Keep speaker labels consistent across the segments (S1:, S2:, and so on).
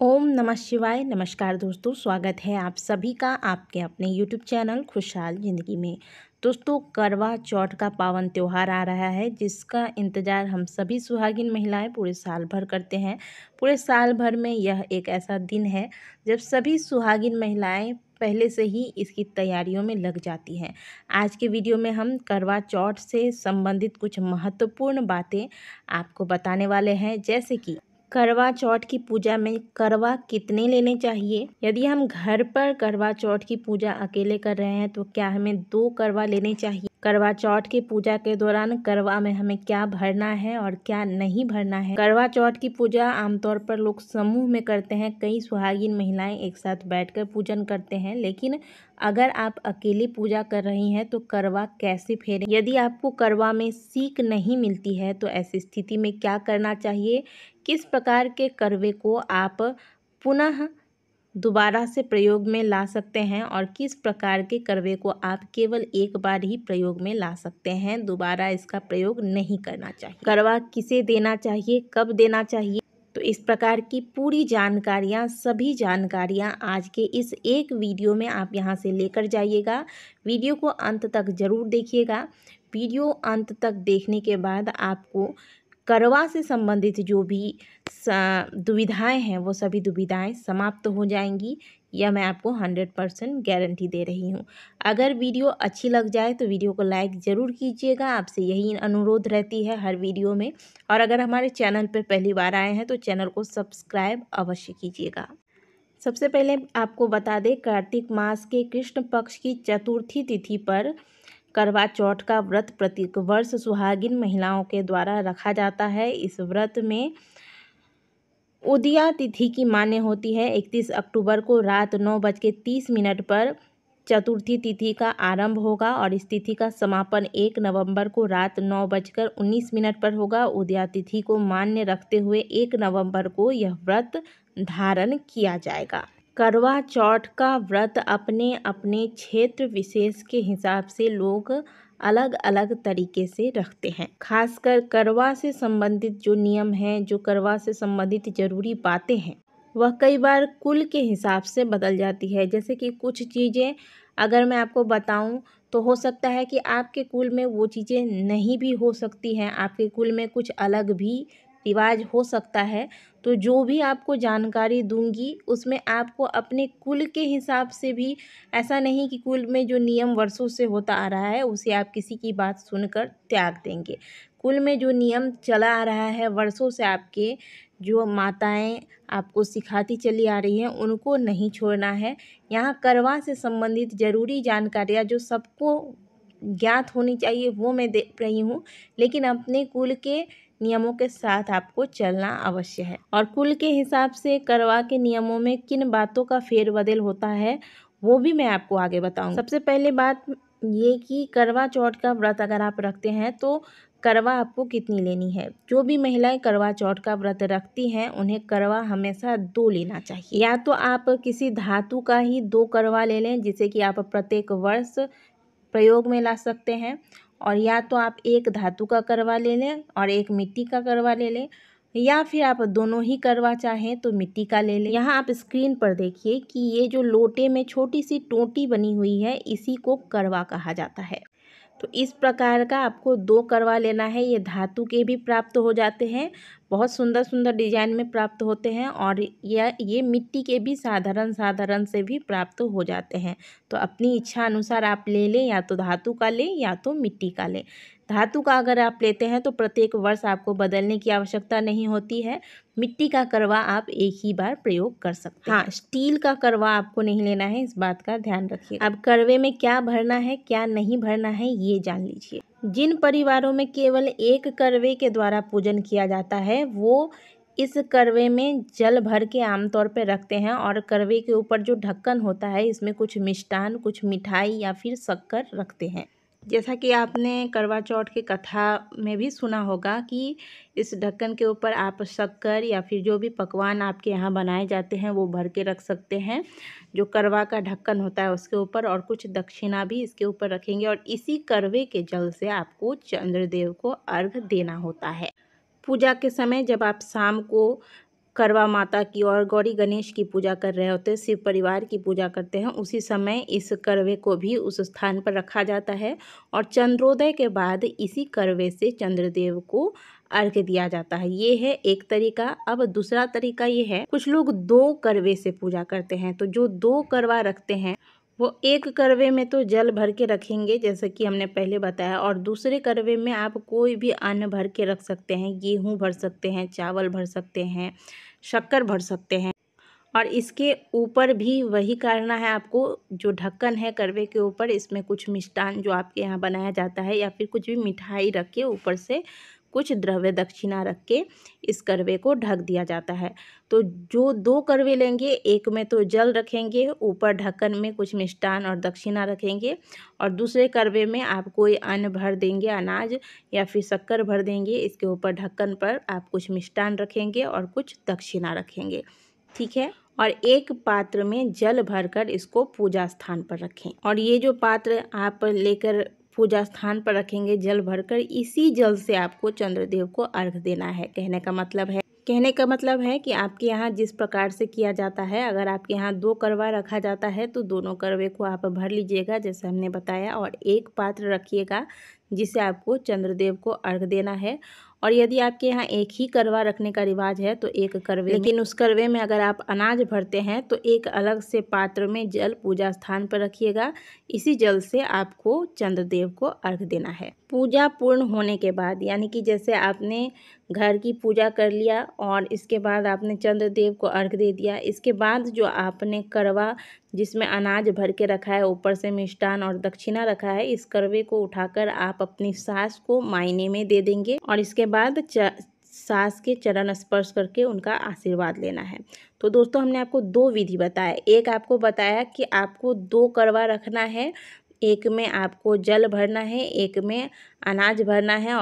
S1: ओम नमः शिवाय। नमस्कार दोस्तों, स्वागत है आप सभी का आपके अपने यूट्यूब चैनल खुशहाल ज़िंदगी में। दोस्तों, करवा चौथ का पावन त्यौहार आ रहा है जिसका इंतज़ार हम सभी सुहागिन महिलाएं पूरे साल भर करते हैं। पूरे साल भर में यह एक ऐसा दिन है जब सभी सुहागिन महिलाएं पहले से ही इसकी तैयारियों में लग जाती हैं। आज के वीडियो में हम करवा चौथ से संबंधित कुछ महत्वपूर्ण बातें आपको बताने वाले हैं, जैसे कि करवा चौथ की पूजा में करवा कितने लेने चाहिए। यदि हम घर पर करवा चौथ की पूजा अकेले कर रहे हैं तो क्या हमें 2 करवा लेने चाहिए। करवा चौथ की पूजा के दौरान करवा में हमें क्या भरना है और क्या नहीं भरना है। करवा चौथ की पूजा आमतौर पर लोग समूह में करते हैं। कई सुहागिन महिलाएं एक साथ बैठकर पूजन करते हैं, लेकिन अगर आप अकेली पूजा कर रही हैं तो करवा कैसे फेरें। यदि आपको करवा में सीख नहीं मिलती है तो ऐसी स्थिति में क्या करना चाहिए। किस प्रकार के करवे को आप पुनः दोबारा से प्रयोग में ला सकते हैं और किस प्रकार के करवे को आप केवल एक बार ही प्रयोग में ला सकते हैं, दोबारा इसका प्रयोग नहीं करना चाहिए। करवा किसे देना चाहिए, कब देना चाहिए, तो इस प्रकार की पूरी जानकारियाँ, सभी जानकारियाँ आज के इस एक वीडियो में आप यहाँ से लेकर जाइएगा। वीडियो को अंत तक ज़रूर देखिएगा। वीडियो अंत तक देखने के बाद आपको करवा से संबंधित जो भी दुविधाएं हैं वो सभी दुविधाएं समाप्त हो जाएंगी। यह मैं आपको 100% गारंटी दे रही हूँ। अगर वीडियो अच्छी लग जाए तो वीडियो को लाइक ज़रूर कीजिएगा, आपसे यही अनुरोध रहती है हर वीडियो में। और अगर हमारे चैनल पर पहली बार आए हैं तो चैनल को सब्सक्राइब अवश्य कीजिएगा। सबसे पहले आपको बता दें, कार्तिक मास के कृष्ण पक्ष की चतुर्थी तिथि पर करवा चौथ का व्रत प्रत्येक वर्ष सुहागिन महिलाओं के द्वारा रखा जाता है। इस व्रत में उदया तिथि की मान्य होती है। 31 अक्टूबर को रात 9:30 पर चतुर्थी तिथि का आरंभ होगा और इस तिथि का समापन 1 नवंबर को रात 9:19 पर होगा। उदया तिथि को मान्य रखते हुए 1 नवंबर को यह व्रत धारण किया जाएगा। करवा चौथ का व्रत अपने अपने क्षेत्र विशेष के हिसाब से लोग अलग अलग तरीके से रखते हैं। खासकर करवा से संबंधित जो नियम हैं, जो करवा से संबंधित जरूरी बातें हैं, वह कई बार कुल के हिसाब से बदल जाती है। जैसे कि कुछ चीज़ें अगर मैं आपको बताऊं तो हो सकता है कि आपके कुल में वो चीज़ें नहीं भी हो सकती हैं, आपके कुल में कुछ अलग भी रिवाज हो सकता है। तो जो भी आपको जानकारी दूंगी उसमें आपको अपने कुल के हिसाब से भी, ऐसा नहीं कि कुल में जो नियम वर्षों से होता आ रहा है उसे आप किसी की बात सुनकर त्याग देंगे। कुल में जो नियम चला आ रहा है वर्षों से, आपके जो माताएं आपको सिखाती चली आ रही हैं, उनको नहीं छोड़ना है। यहाँ करवा से संबंधित ज़रूरी जानकारियाँ जो सबको ज्ञात होनी चाहिए वो मैं दे रही हूँ, लेकिन अपने कुल के नियमों के साथ आपको चलना अवश्य है। और कुल के हिसाब से करवा के नियमों में किन बातों का फेरबदल होता है वो भी मैं आपको आगे बताऊंगी। सबसे पहले बात ये कि करवा चौथ का व्रत अगर आप रखते हैं तो करवा आपको कितनी लेनी है। जो भी महिलाएं करवा चौथ का व्रत रखती हैं उन्हें करवा हमेशा 2 लेना चाहिए। या तो आप किसी धातु का ही 2 करवा ले लें, जिसे कि आप प्रत्येक वर्ष प्रयोग में ला सकते हैं, और या तो आप एक धातु का करवा ले लें और एक मिट्टी का करवा ले लें, या फिर आप दोनों ही करवा चाहें तो मिट्टी का ले लें। यहाँ आप स्क्रीन पर देखिए कि ये जो लोटे में छोटी सी टोटी बनी हुई है इसी को करवा कहा जाता है। तो इस प्रकार का आपको 2 करवा लेना है। ये धातु के भी प्राप्त हो जाते हैं, बहुत सुंदर सुंदर डिजाइन में प्राप्त होते हैं, और ये मिट्टी के भी साधारण से भी प्राप्त हो जाते हैं। तो अपनी इच्छा अनुसार आप ले लें, या तो धातु का लें या तो मिट्टी का लें। धातु का अगर आप लेते हैं तो प्रत्येक वर्ष आपको बदलने की आवश्यकता नहीं होती है। मिट्टी का करवा आप एक ही बार प्रयोग कर सकते हैं। हाँ, स्टील का करवा आपको नहीं लेना है, इस बात का ध्यान रखिए। अब करवे में क्या भरना है क्या नहीं भरना है ये जान लीजिए। जिन परिवारों में केवल एक करवे के द्वारा पूजन किया जाता है वो इस करवे में जल भर के आमतौर पर रखते हैं, और करवे के ऊपर जो ढक्कन होता है इसमें कुछ मिष्टान, कुछ मिठाई या फिर शक्कर रखते हैं। जैसा कि आपने करवा चौथ की कथा में भी सुना होगा कि इस ढक्कन के ऊपर आप शक्कर या फिर जो भी पकवान आपके यहाँ बनाए जाते हैं वो भर के रख सकते हैं। जो करवा का ढक्कन होता है उसके ऊपर, और कुछ दक्षिणा भी इसके ऊपर रखेंगे, और इसी करवे के जल से आपको चंद्रदेव को अर्घ देना होता है। पूजा के समय जब आप शाम को करवा माता की और गौरी गणेश की पूजा कर रहे होते हैं, शिव परिवार की पूजा करते हैं, उसी समय इस करवे को भी उस स्थान पर रखा जाता है और चंद्रोदय के बाद इसी करवे से चंद्रदेव को अर्घ्य दिया जाता है। ये है एक तरीका। अब दूसरा तरीका ये है, कुछ लोग 2 करवे से पूजा करते हैं। तो जो 2 करवा रखते हैं वो एक करवे में तो जल भर के रखेंगे जैसे कि हमने पहले बताया, और दूसरे करवे में आप कोई भी अन्न भर के रख सकते हैं। गेहूँ भर सकते हैं, चावल भर सकते हैं, शक्कर भर सकते हैं। और इसके ऊपर भी वही करना है आपको। जो ढक्कन है करवे के ऊपर, इसमें कुछ मिष्ठान जो आपके यहाँ बनाया जाता है या फिर कुछ भी मिठाई रख के ऊपर से कुछ द्रव्य दक्षिणा रख के इस करवे को ढक दिया जाता है। तो जो 2 करवे लेंगे, एक में तो जल रखेंगे, ऊपर ढक्कन में कुछ मिष्ठान और दक्षिणा रखेंगे, और दूसरे करवे में आप कोई अन्न भर देंगे, अनाज या फिर शक्कर भर देंगे। इसके ऊपर ढक्कन पर आप कुछ मिष्ठान रखेंगे और कुछ दक्षिणा रखेंगे, ठीक है। और एक पात्र में जल भरकर इसको पूजा स्थान पर रखें। और ये जो पात्र आप लेकर पूजा स्थान पर रखेंगे जल भरकर, इसी जल से आपको चंद्रदेव को अर्घ देना है। कहने का मतलब है कि आपके यहाँ जिस प्रकार से किया जाता है, अगर आपके यहाँ 2 करवा रखा जाता है तो दोनों करवे को आप भर लीजिएगा जैसे हमने बताया, और एक पात्र रखिएगा जिसे आपको चंद्रदेव को अर्घ देना है। और यदि आपके यहाँ एक ही करवा रखने का रिवाज है तो एक करवे, लेकिन उस करवे में अगर आप अनाज भरते हैं तो एक अलग से पात्र में जल पूजा स्थान पर रखिएगा। इसी जल से आपको चंद्रदेव को अर्घ देना है। पूजा पूर्ण होने के बाद, यानी कि जैसे आपने घर की पूजा कर लिया और इसके बाद आपने चंद्रदेव को अर्घ दे दिया, इसके बाद जो आपने करवा जिसमें अनाज भर के रखा है, ऊपर से मिष्ठान और दक्षिणा रखा है, इस करवे को उठाकर आप अपनी सास को मायने में दे देंगे और इसके बाद सास के चरण स्पर्श करके उनका आशीर्वाद लेना है। तो दोस्तों, हमने आपको 2 विधि बताया। एक आपको बताया कि आपको 2 करवा रखना है, एक में आपको जल भरना है, एक में अनाज भरना है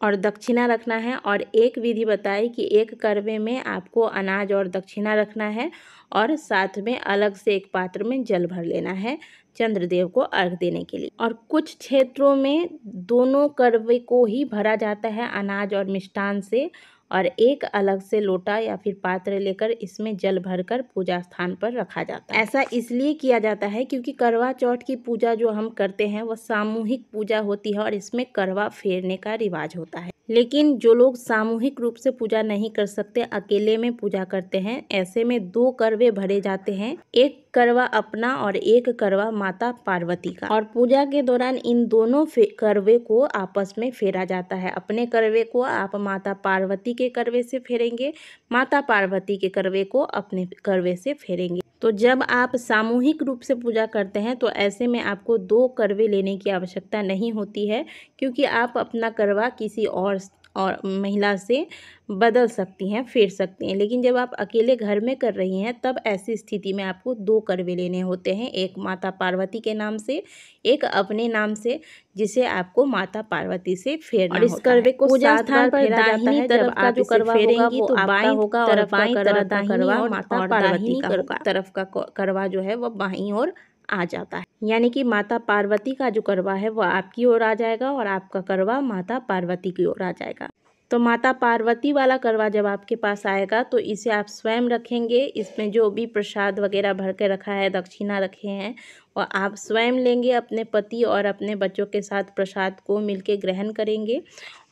S1: और दक्षिणा रखना है। और एक विधि बताई कि एक करवे में आपको अनाज और दक्षिणा रखना है और साथ में अलग से एक पात्र में जल भर लेना है चंद्रदेव को अर्घ देने के लिए। और कुछ क्षेत्रों में दोनों करवे को ही भरा जाता है अनाज और मिष्ठान से, और एक अलग से लोटा या फिर पात्र लेकर इसमें जल भरकर पूजा स्थान पर रखा जाता है। ऐसा इसलिए किया जाता है क्योंकि करवा चौथ की पूजा जो हम करते हैं वह सामूहिक पूजा होती है और इसमें करवा फेरने का रिवाज होता है। लेकिन जो लोग सामूहिक रूप से पूजा नहीं कर सकते, अकेले में पूजा करते हैं, ऐसे में 2 करवे भरे जाते हैं, एक करवा अपना और एक करवा माता पार्वती का। और पूजा के दौरान इन दोनों करवे को आपस में फेरा जाता है। अपने करवे को आप माता पार्वती के करवे से फेरेंगे, माता पार्वती के करवे को अपने करवे से फेरेंगे। तो जब आप सामूहिक रूप से पूजा करते हैं तो ऐसे में आपको 2 करवे लेने की आवश्यकता नहीं होती है, क्योंकि आप अपना करवा किसी और महिला से बदल सकती हैं, फेर सकती हैं। लेकिन जब आप अकेले घर में कर रही हैं तब ऐसी स्थिति में आपको 2 करवे लेने होते हैं, एक माता पार्वती के नाम से, एक अपने नाम से, जिसे आपको माता पार्वती से फेरना होता है। और इस करवे को पूजा स्थान पर दाहिनी तरफ का जो करवा फेरेंगी तो बाईं होगा और बाईं तरफ का करवा माता पार्वती का होगा। तरफ का करवा जो है वह बाईं ओर आ जाता है, यानी कि माता पार्वती का जो करवा है वो आपकी ओर आ जाएगा और आपका करवा माता पार्वती की ओर आ जाएगा। तो माता पार्वती वाला करवा जब आपके पास आएगा तो इसे आप स्वयं रखेंगे। इसमें जो भी प्रसाद वगैरह भर के रखा है, दक्षिणा रखे हैं, और आप स्वयं लेंगे, अपने पति और अपने बच्चों के साथ प्रसाद को मिलके ग्रहण करेंगे।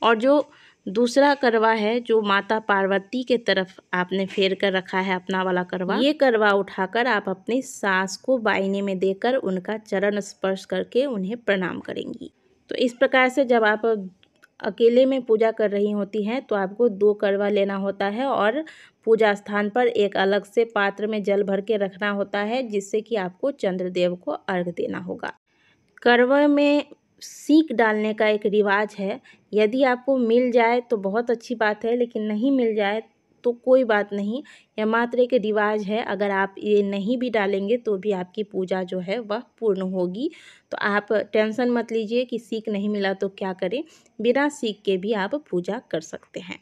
S1: और जो दूसरा करवा है जो माता पार्वती के तरफ आपने फेर कर रखा है अपना वाला करवा, ये करवा उठाकर आप अपनी सास को बायने में देकर उनका चरण स्पर्श करके उन्हें प्रणाम करेंगी। तो इस प्रकार से जब आप अकेले में पूजा कर रही होती हैं तो आपको 2 करवा लेना होता है और पूजा स्थान पर एक अलग से पात्र में जल भर के रखना होता है, जिससे कि आपको चंद्रदेव को अर्घ देना होगा। करवा में सीक डालने का एक रिवाज है। यदि आपको मिल जाए तो बहुत अच्छी बात है, लेकिन नहीं मिल जाए तो कोई बात नहीं, यह मात्र एक रिवाज है। अगर आप ये नहीं भी डालेंगे तो भी आपकी पूजा जो है वह पूर्ण होगी। तो आप टेंशन मत लीजिए कि सीक नहीं मिला तो क्या करें, बिना सीक के भी आप पूजा कर सकते हैं।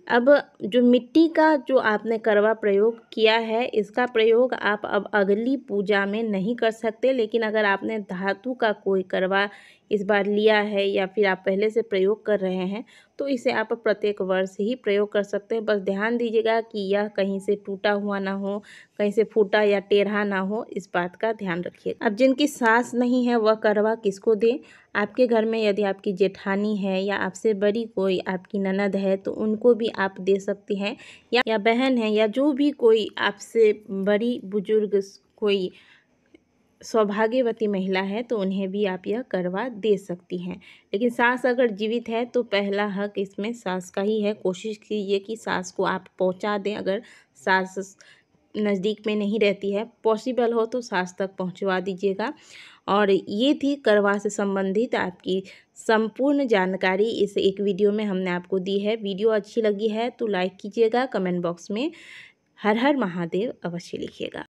S1: अब जो मिट्टी का जो आपने करवा प्रयोग किया है, इसका प्रयोग आप अब अगली पूजा में नहीं कर सकते। लेकिन अगर आपने धातु का कोई करवा इस बार लिया है या फिर आप पहले से प्रयोग कर रहे हैं तो इसे आप प्रत्येक वर्ष ही प्रयोग कर सकते हैं। बस ध्यान दीजिएगा कि यह कहीं से टूटा हुआ ना हो, कहीं से फूटा या टेढ़ा ना हो, इस बात का ध्यान रखिए। अब जिनकी सास नहीं है वह करवा किसको दें? आपके घर में यदि आपकी जेठानी है या आपसे बड़ी कोई आपकी ननद है तो उनको भी आप दे सकती हैं, या बहन है, या जो भी कोई आपसे बड़ी बुजुर्ग कोई सौभाग्यवती महिला है तो उन्हें भी आप यह करवा दे सकती हैं। लेकिन सास अगर जीवित है तो पहला हक इसमें सास का ही है। कोशिश कीजिए कि सास को आप पहुंचा दें। अगर सास नज़दीक में नहीं रहती है, पॉसिबल हो तो सास तक पहुंचवा दीजिएगा। और ये थी करवा से संबंधित आपकी संपूर्ण जानकारी इस एक वीडियो में हमने आपको दी है। वीडियो अच्छी लगी है तो लाइक कीजिएगा, कमेंट बॉक्स में हर हर महादेव अवश्य लिखिएगा।